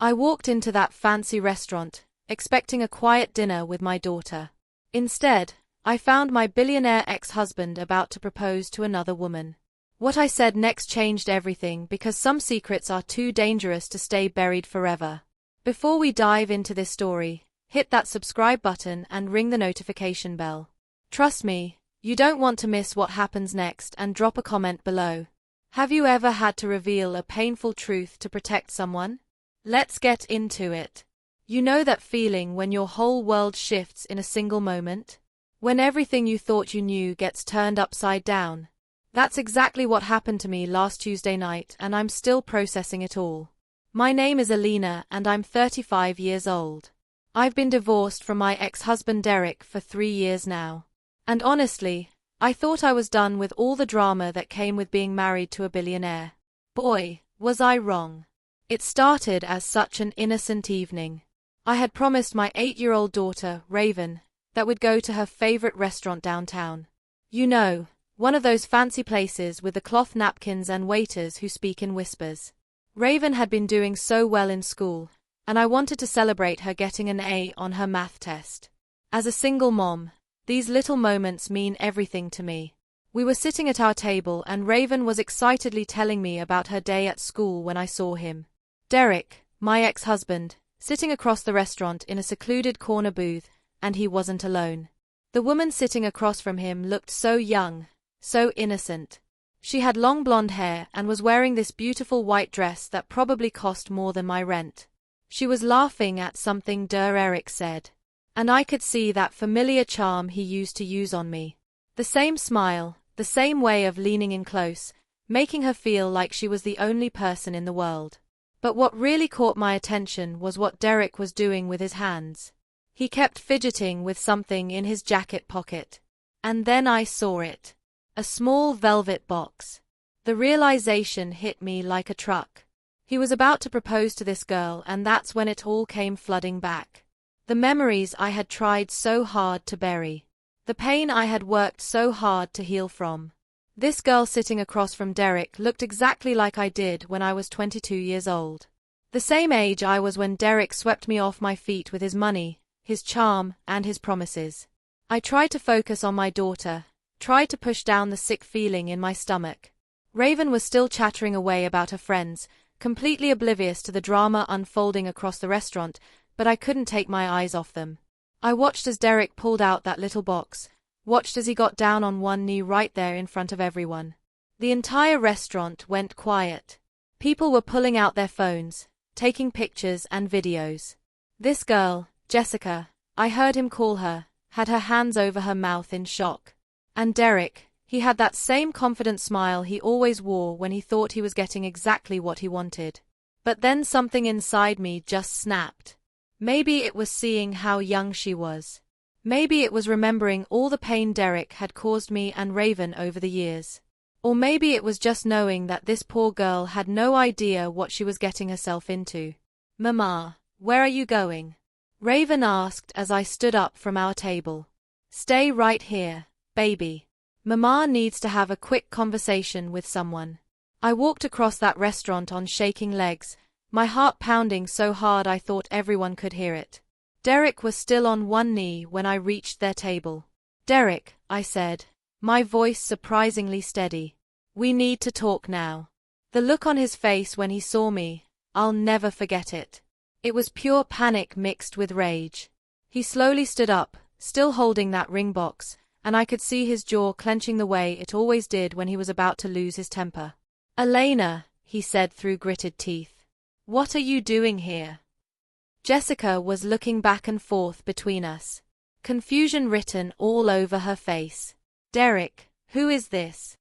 I walked into that fancy restaurant, expecting a quiet dinner with my daughter. Instead, I found my billionaire ex-husband about to propose to another woman. What I said next changed everything because some secrets are too dangerous to stay buried forever. Before we dive into this story, hit that subscribe button and ring the notification bell. Trust me, you don't want to miss what happens next, and drop a comment below. Have you ever had to reveal a painful truth to protect someone? Let's get into it. You know that feeling when your whole world shifts in a single moment? When everything you thought you knew gets turned upside down? That's exactly what happened to me last Tuesday night, and I'm still processing it all. My name is Alina and I'm 35 years old. I've been divorced from my ex-husband Derek for 3 years now. And honestly, I thought I was done with all the drama that came with being married to a billionaire. Boy, was I wrong. It started as such an innocent evening. I had promised my 8-year-old daughter, Raven, that we'd go to her favorite restaurant downtown. You know, one of those fancy places with the cloth napkins and waiters who speak in whispers. Raven had been doing so well in school, and I wanted to celebrate her getting an A on her math test. As a single mom, these little moments mean everything to me. We were sitting at our table and Raven was excitedly telling me about her day at school when I saw him. Derek, my ex-husband, sitting across the restaurant in a secluded corner booth, and he wasn't alone. The woman sitting across from him looked so young, so innocent. She had long blonde hair and was wearing this beautiful white dress that probably cost more than my rent. She was laughing at something Derek said. And I could see that familiar charm he used to use on me. The same smile, the same way of leaning in close, making her feel like she was the only person in the world. But what really caught my attention was what Derek was doing with his hands. He kept fidgeting with something in his jacket pocket. And then I saw it. A small velvet box. The realization hit me like a truck. He was about to propose to this girl, and that's when it all came flooding back. The memories I had tried so hard to bury. The pain I had worked so hard to heal from. This girl sitting across from Derek looked exactly like I did when I was 22 years old. The same age I was when Derek swept me off my feet with his money, his charm, and his promises. I tried to focus on my daughter, tried to push down the sick feeling in my stomach. Raven was still chattering away about her friends, completely oblivious to the drama unfolding across the restaurant, but I couldn't take my eyes off them. I watched as Derek pulled out that little box, watched as he got down on one knee right there in front of everyone. The entire restaurant went quiet. People were pulling out their phones, taking pictures and videos. This girl, Jessica, I heard him call her, had her hands over her mouth in shock. And Derek, he had that same confident smile he always wore when he thought he was getting exactly what he wanted. But then something inside me just snapped. Maybe it was seeing how young she was. Maybe it was remembering all the pain Derek had caused me and Raven over the years. Or maybe it was just knowing that this poor girl had no idea what she was getting herself into. "Mama, where are you going?" Raven asked as I stood up from our table. "Stay right here, baby. Mama needs to have a quick conversation with someone." I walked across that restaurant on shaking legs, my heart pounding so hard I thought everyone could hear it. Derek was still on one knee when I reached their table. "Derek," I said, my voice surprisingly steady. "We need to talk now." The look on his face when he saw me, I'll never forget it. It was pure panic mixed with rage. He slowly stood up, still holding that ring box, and I could see his jaw clenching the way it always did when he was about to lose his temper. "Elena," he said through gritted teeth. "What are you doing here?" Jessica was looking back and forth between us, confusion written all over her face. "Derek, who is this?"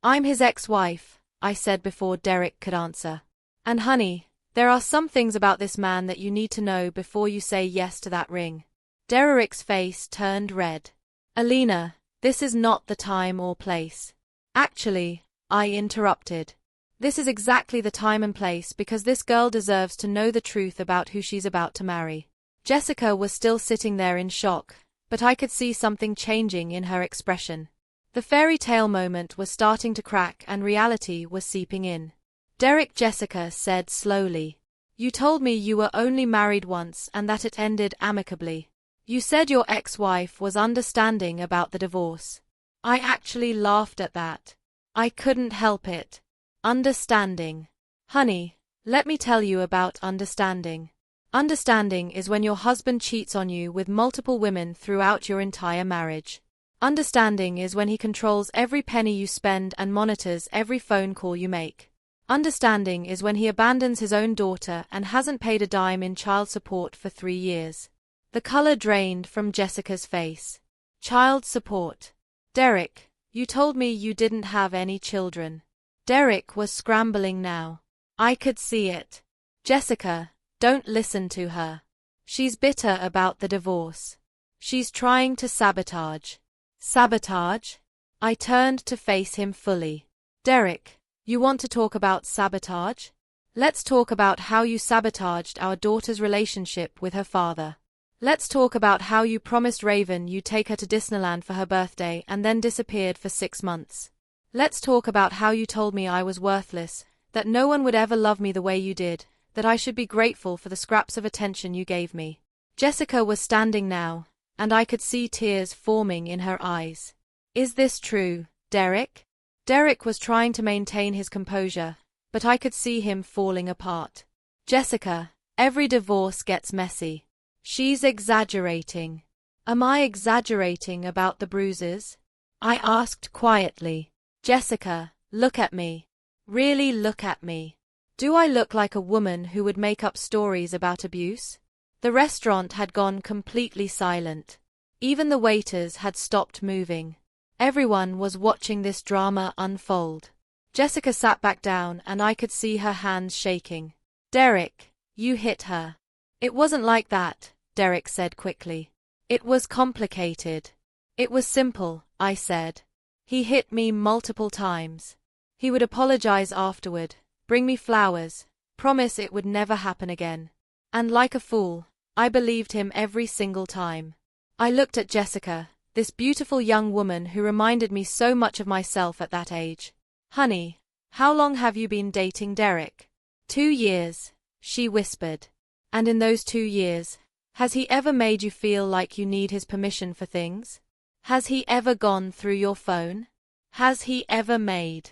"I'm his ex-wife," I said before Derek could answer. "And honey, there are some things about this man that you need to know before you say yes to that ring." Derek's face turned red. "Alina, this is not the time or place." "Actually," I interrupted. "This is exactly the time and place because this girl deserves to know the truth about who she's about to marry." Jessica was still sitting there in shock, but I could see something changing in her expression. The fairy tale moment was starting to crack and reality was seeping in. "Derek," Jessica said slowly. You told me you were only married once and that it ended amicably. You said your ex-wife was understanding about the divorce. I actually laughed at that. I couldn't help it. Understanding. Honey, let me tell you about understanding. Understanding is when your husband cheats on you with multiple women throughout your entire marriage. Understanding is when he controls every penny you spend and monitors every phone call you make. Understanding is when he abandons his own daughter and hasn't paid a dime in child support for 3 years. The color drained from Jessica's face. Child support. Derek, you told me you didn't have any children. Derek was scrambling now. I could see it. Jessica, don't listen to her. She's bitter about the divorce. She's trying to sabotage. Sabotage? I turned to face him fully. Derek, you want to talk about sabotage? Let's talk about how you sabotaged our daughter's relationship with her father. Let's talk about how you promised Raven you'd take her to Disneyland for her birthday and then disappeared for 6 months. Let's talk about how you told me I was worthless, that no one would ever love me the way you did, that I should be grateful for the scraps of attention you gave me. Jessica was standing now, and I could see tears forming in her eyes. Is this true, Derek? Derek was trying to maintain his composure, but I could see him falling apart. Jessica, every divorce gets messy. She's exaggerating. Am I exaggerating about the bruises? I asked quietly. Jessica, look at me. Really look at me. Do I look like a woman who would make up stories about abuse? The restaurant had gone completely silent. Even the waiters had stopped moving. Everyone was watching this drama unfold. Jessica sat back down and I could see her hands shaking. Derek, you hit her. It wasn't like that, Derek said quickly. It was complicated. It was simple, I said. He hit me multiple times. He would apologize afterward, bring me flowers, promise it would never happen again. And like a fool, I believed him every single time. I looked at Jessica, this beautiful young woman who reminded me so much of myself at that age. Honey, how long have you been dating Derek? 2 years, she whispered. And in those 2 years, has he ever made you feel like you need his permission for things? Has he ever gone through your phone? Has he ever made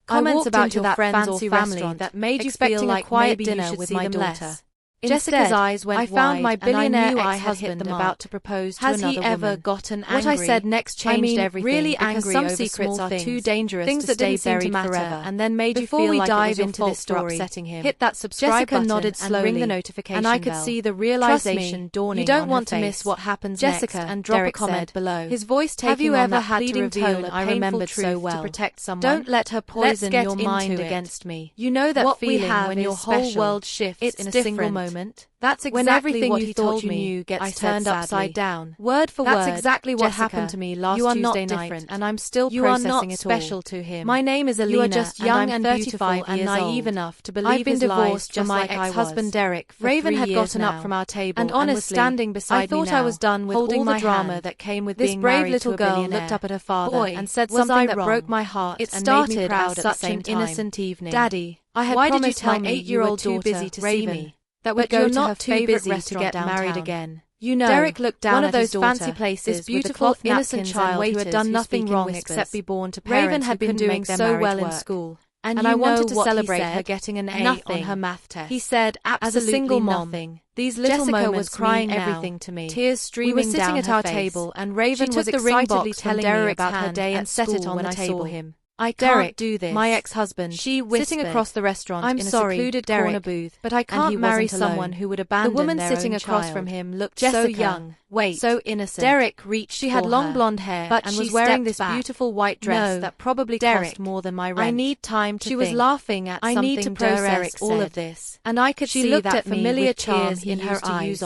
comments about your friends or family that made you feel like maybe you should see them less? Jessica's eyes went wide, I found my billionaire ex-husband about to propose to another woman. Has he ever gotten angry? What I said next changed everything. Really angry some secrets are too dangerous things to stay buried forever, and then made you feel like it was your fault for upsetting him. Hit that subscribe button nodded slowly, and ring the notification bell. And I could see the realization dawning on her face. You don't want to miss what happens next, and drop a comment below. His voice taking on that pleading tone I remembered so well. To protect someone. Don't let her poison your mind against me. You know that feeling when your whole world shifts in a single moment. That's exactly when everything what you thought you knew gets turned upside down. Word for word. That's exactly what happened to me last Tuesday night, and I'm still processing it all. You are not special to him. My name is Alina, you are just young and 35 and naive enough to believe his lies. I've been divorced from my ex-husband Derek for Raven 3 years now. Raven had gotten up from our table, and honestly, standing beside me now, I thought I was done with all the drama that came with being married to a billionaire. This brave little girl looked up at her father and said something that broke my heart. It started as such an innocent evening. Daddy, I had promised my 8-year-old daughter to see me. That would go to her favorite restaurant to get married again. You know, Derek looked down one of those fancy places, this beautiful, innocent child who had done nothing wrong except be born to parents Raven had been doing so well in school, and I wanted to celebrate her getting an A on her math test. He said, as a single mom, these little moments was crying everything to me. Tears streaming down her face. We were sitting at our table, and Raven was excitedly telling me about her day and set it on the table. I can't do this. My ex-husband, she whispered, sitting across the restaurant in a secluded corner booth, but I can't marry someone who would abandon their own child. The woman sitting across from him looked so young, so innocent. Derek reached. She had long blonde hair, but and was wearing this beautiful white dress that probably cost more than my rent. I need time to think. She was laughing at something. I need to process all of this, and I could see that familiar charm in her eyes.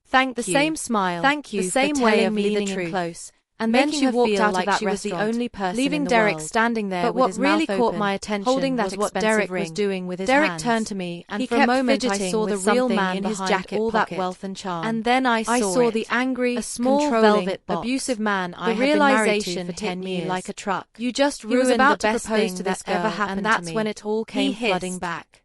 Thank you. The same smile. Thank you. The same way of leaning in close. And then she walked out like she was the only person leaving Derek standing there with his mouth open. But what really caught my attention holding that was what Derek was doing with his hands. Derek turned to me, and for a moment I saw the real man in his jacket, all that wealth and charm. And then I saw the angry, small velvet, abusive man I had been married to for 10 years like a truck. You just ruined the best thing that ever happened to me, and that's when it all came flooding back.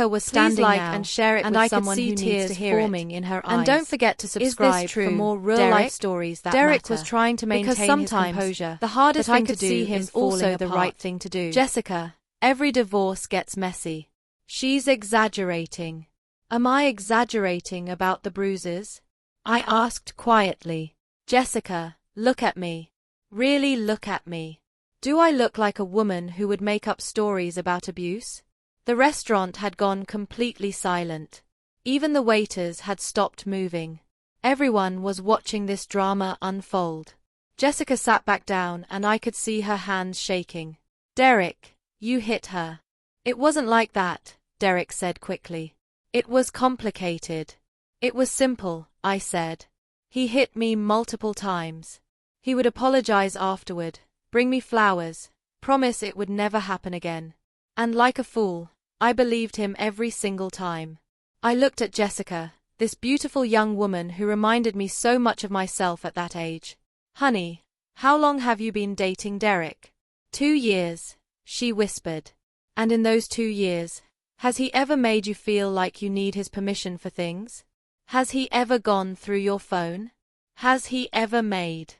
Jessica was standing like now, and share it and with I someone could see who needs tears to hear it. forming in her eyes. And don't forget to subscribe true, for more Derek? real-life stories that Derek matter. was trying to maintain Because his sometimes composure, the hardest but I thing could to do see him is falling also the apart. right thing to do. Jessica, every divorce gets messy. She's exaggerating. Am I exaggerating about the bruises? I asked quietly. Jessica, look at me. Really look at me. Do I look like a woman who would make up stories about abuse? The restaurant had gone completely silent. Even the waiters had stopped moving. Everyone was watching this drama unfold. Jessica sat back down and I could see her hands shaking. Derek, you hit her. It wasn't like that, Derek said quickly. It was complicated. It was simple, I said. He hit me multiple times. He would apologize afterward, bring me flowers, promise it would never happen again. And like a fool, I believed him every single time. I looked at Jessica, this beautiful young woman who reminded me so much of myself at that age. Honey, how long have you been dating Derek? 2 years, she whispered. And in those 2 years, has he ever made you feel like you need his permission for things? Has he ever gone through your phone? Has he ever made